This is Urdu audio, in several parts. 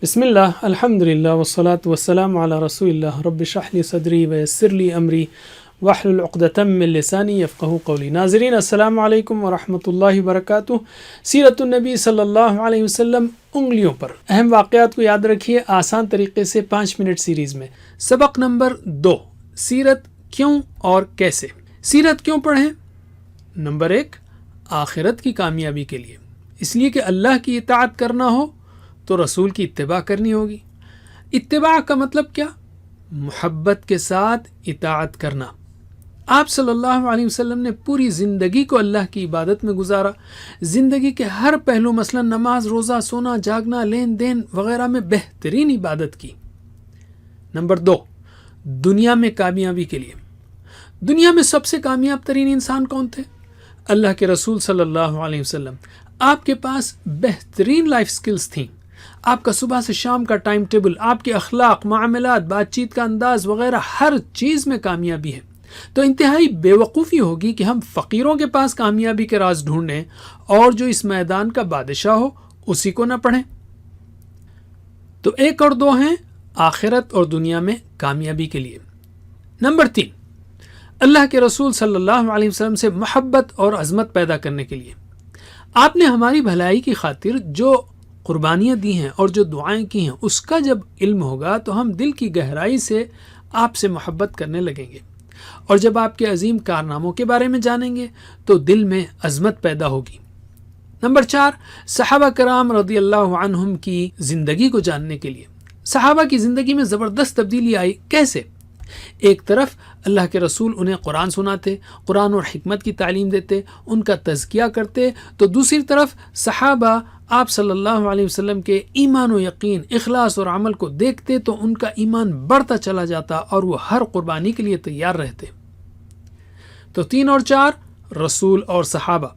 بسم اللہ الحمد للہ والصلاة والسلام علی رسول اللہ رب اشرح لی صدری ویسر لی امری واحلل عقدۃ من لسانی یفقہوا قولی۔ ناظرین السلام علیکم ورحمۃ اللہ وبرکاتہ۔ سیرت النبی صلی اللہ علیہ وسلم انگلیوں پر اہم واقعات کو یاد رکھیے آسان طریقے سے 5 منٹ سیریز میں۔ سبق نمبر 2، سیرت کیوں اور کیسے۔ سیرت کیوں پڑھیں؟ نمبر 1، آخرت کی کامیابی کے لیے، اس لیے کہ اللہ کی اطاعت کرنا ہو تو رسول کی اتباع کرنی ہوگی۔ اتباع کا مطلب کیا؟ محبت کے ساتھ اطاعت کرنا۔ آپ صلی اللہ علیہ وسلم نے پوری زندگی کو اللہ کی عبادت میں گزارا۔ زندگی کے ہر پہلو مثلا نماز، روزہ، سونا، جاگنا، لین دین وغیرہ میں بہترین عبادت کی۔ نمبر 2، دنیا میں کامیابی کے لیے۔ دنیا میں سب سے کامیاب ترین انسان کون تھے؟ اللہ کے رسول صلی اللہ علیہ وسلم۔ آپ کے پاس بہترین لائف سکلز تھیں۔ آپ کا صبح سے شام کا ٹائم ٹیبل، آپ کے اخلاق، معاملات، بات چیت کا انداز وغیرہ ہر چیز میں کامیابی ہے۔ تو انتہائی بے وقوفی ہوگی کہ ہم فقیروں کے پاس کامیابی کے راز ڈھونڈیں اور جو اس میدان کا بادشاہ ہو اسی کو نہ پڑھیں۔ تو 1 اور 2 ہیں آخرت اور دنیا میں کامیابی کے لیے۔ نمبر 3، اللہ کے رسول صلی اللہ علیہ وسلم سے محبت اور عظمت پیدا کرنے کے لیے۔ آپ نے ہماری بھلائی کی خاطر جو قربانیاں دی ہیں اور جو دعائیں کی ہیں، اس کا جب علم ہوگا تو ہم دل کی گہرائی سے آپ سے محبت کرنے لگیں گے، اور جب آپ کے عظیم کارناموں کے بارے میں جانیں گے تو دل میں عظمت پیدا ہوگی۔ نمبر 4، صحابہ کرام رضی اللہ عنہم کی زندگی کو جاننے کے لیے۔ صحابہ کی زندگی میں زبردست تبدیلی آئی۔ کیسے؟ ایک طرف اللہ کے رسول انہیں قرآن سناتے، قرآن اور حکمت کی تعلیم دیتے، ان کا تزکیہ کرتے، تو دوسری طرف صحابہ آپ صلی اللہ علیہ وسلم کے ایمان و یقین، اخلاص اور عمل کو دیکھتے تو ان کا ایمان بڑھتا چلا جاتا اور وہ ہر قربانی کے لیے تیار رہتے۔ تو 3 اور 4، رسول اور صحابہ۔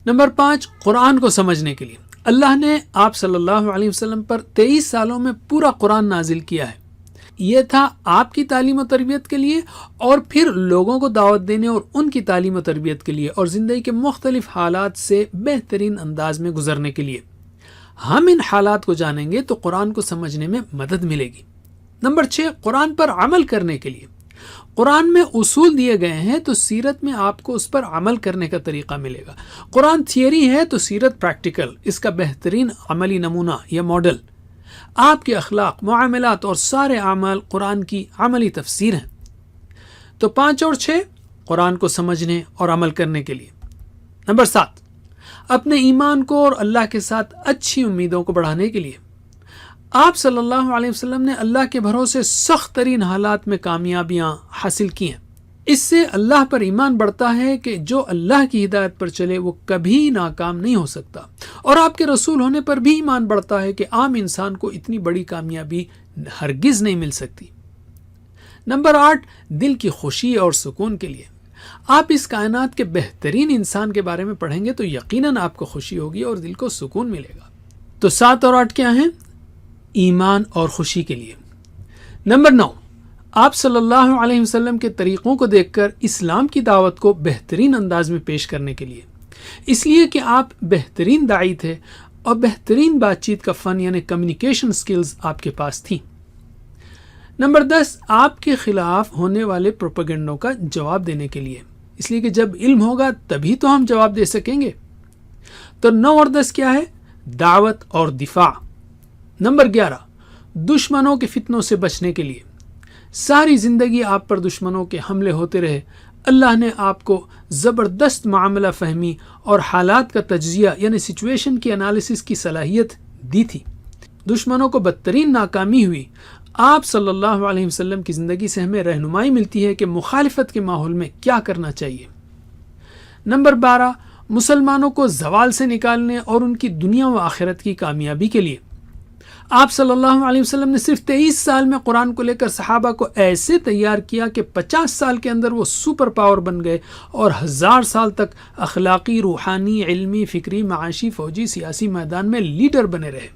نمبر 5، قرآن کو سمجھنے کے لیے۔ اللہ نے آپ صلی اللہ علیہ وسلم پر 23 سالوں میں پورا قرآن نازل کیا ہے۔ یہ تھا آپ کی تعلیم و تربیت کے لیے، اور پھر لوگوں کو دعوت دینے اور ان کی تعلیم و تربیت کے لیے، اور زندگی کے مختلف حالات سے بہترین انداز میں گزرنے کے لیے۔ ہم ان حالات کو جانیں گے تو قرآن کو سمجھنے میں مدد ملے گی۔ نمبر 6، قرآن پر عمل کرنے کے لیے۔ قرآن میں اصول دیے گئے ہیں تو سیرت میں آپ کو اس پر عمل کرنے کا طریقہ ملے گا۔ قرآن تھیوری ہے تو سیرت پریکٹیکل، اس کا بہترین عملی نمونہ یا ماڈل۔ آپ کے اخلاق، معاملات اور سارے اعمال قرآن کی عملی تفسیر ہیں۔ تو 5 اور 6، قرآن کو سمجھنے اور عمل کرنے کے لیے۔ نمبر 7، اپنے ایمان کو اور اللہ کے ساتھ اچھی امیدوں کو بڑھانے کے لیے۔ آپ صلی اللہ علیہ وسلم نے اللہ کے بھروسے سخت ترین حالات میں کامیابیاں حاصل کی ہیں۔ اس سے اللہ پر ایمان بڑھتا ہے کہ جو اللہ کی ہدایت پر چلے وہ کبھی ناکام نہیں ہو سکتا، اور آپ کے رسول ہونے پر بھی ایمان بڑھتا ہے کہ عام انسان کو اتنی بڑی کامیابی ہرگز نہیں مل سکتی۔ نمبر 8، دل کی خوشی اور سکون کے لیے۔ آپ اس کائنات کے بہترین انسان کے بارے میں پڑھیں گے تو یقیناً آپ کو خوشی ہوگی اور دل کو سکون ملے گا۔ تو 7 اور 8 کیا ہیں؟ ایمان اور خوشی کے لیے۔ نمبر 9، آپ صلی اللہ علیہ وسلم کے طریقوں کو دیکھ کر اسلام کی دعوت کو بہترین انداز میں پیش کرنے کے لیے، اس لیے کہ آپ بہترین داعی تھے اور بہترین بات چیت کا فن یعنی کمیونیکیشن سکلز آپ کے پاس تھی۔ نمبر 10، آپ کے خلاف ہونے والے پروپیگنڈوں کا جواب دینے کے لیے، اس لیے کہ جب علم ہوگا تبھی تو ہم جواب دے سکیں گے۔ تو 9 اور 10 کیا ہے؟ دعوت اور دفاع۔ نمبر 11، دشمنوں کے فتنوں سے بچنے کے لیے۔ ساری زندگی آپ پر دشمنوں کے حملے ہوتے رہے، اللہ نے آپ کو زبردست معاملہ فہمی اور حالات کا تجزیہ یعنی سچویشن کی انالیسس کی صلاحیت دی تھی۔ دشمنوں کو بدترین ناکامی ہوئی۔ آپ صلی اللہ علیہ وسلم کی زندگی سے ہمیں رہنمائی ملتی ہے کہ مخالفت کے ماحول میں کیا کرنا چاہیے۔ نمبر 12، مسلمانوں کو زوال سے نکالنے اور ان کی دنیا و آخرت کی کامیابی کے لیے۔ آپ صلی اللہ علیہ وسلم نے صرف 23 سال میں قرآن کو لے کر صحابہ کو ایسے تیار کیا کہ 50 سال کے اندر وہ سپر پاور بن گئے اور 1000 سال تک اخلاقی، روحانی، علمی، فکری، معاشی، فوجی، سیاسی میدان میں لیڈر بنے رہے۔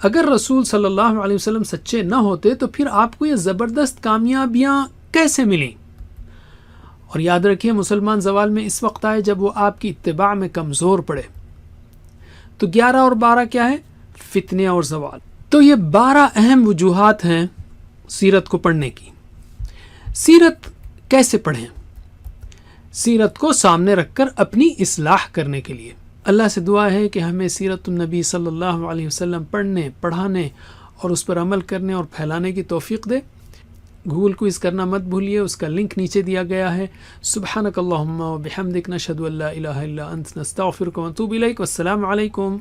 اگر رسول صلی اللہ علیہ وسلم سچے نہ ہوتے تو پھر آپ کو یہ زبردست کامیابیاں کیسے ملیں؟ اور یاد رکھیے مسلمان زوال میں اس وقت آئے جب وہ آپ کی اتباع میں کمزور پڑے۔ تو 11 اور 12 کیا ہے؟ فتنے اور زوال. تو یہ 12 اہم وجوہات ہیں سیرت کو پڑھنے کی. سیرت کیسے پڑھیں؟ سیرت کو سامنے رکھ کر اپنی اصلاح کرنے کے لیے. اللہ سے دعا ہے کہ ہمیں سیرت النبی صلی اللہ علیہ وسلم پڑھنے، پڑھانے اور اس پر عمل کرنے اور پھیلانے کی توفیق دے. گوگل کوئز کرنا مت بھولیے، اس کا لنک نیچے دیا گیا ہے. سبحانک اللہم و بحمدک، نشہد ان لا الہ الا انت، نستغفرک و نتوب الیک. والسلام علیکم.